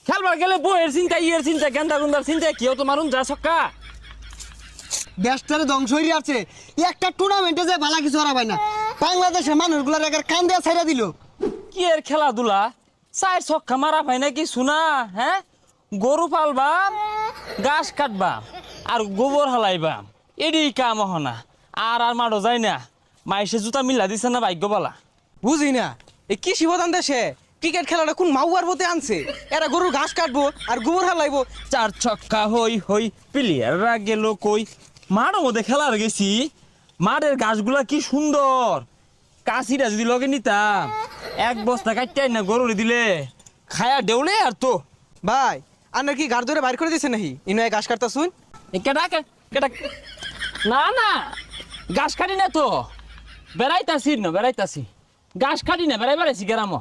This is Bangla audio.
খেলবার গেলে বইয়ের চিন্তা ইয়ের চিন্তা গেন্দা গুন্দার চিন্তা কেউ তো মারুন যা ছক্কা। দেশটারে ধ্বংস হয়ে আছে। একটা টুর্নামেন্টে যে ভালো কিছু হারা পায় না, বাংলাদেশের মানুষগুলার একের কান দেয়া ছাইড়া দিল। কি এর খেলাধুলা, চাই ছক্কা মারা পাই না কি শোনা? হ্যাঁ, গরু পালবাম, ঘাস কাটবাম আর গোবর হালাইবাম, এডি কাম হনা। আর আর মাঠও যায় না, মাইসে জুতা মিলা দিছে না ভাগ্য বলা। বুঝি না এই কৃষি প্রধান দেশে ক্রিকেট খেলাটা কোন মাউয়ার পথে আনছে? এরা গরুর ঘাস কাটবো আর গোবর হালাইবো। চার ছক্কা হই হই প্লেয়াররা গেল কই। মাঠের মধ্যে খেলার গেছি, মাঠের গাছগুলা কি সুন্দর। কাশিটা যদি লগে নিতাম, এক বস্তা কাটতে না গরুরে দিলে খায়া দেউলে আর তো। ভাই আপনার কি গাড় ধরে বাইর করে দিছে নাকি ইনো ঘাস কাটতা শুন? কেটা কেটা না না, গাছ কাটি না তো, বেড়াইতাছি না বেড়াইতাছি, গাছ কাটি না বেড়াই বেড়াইছি গ্রাম।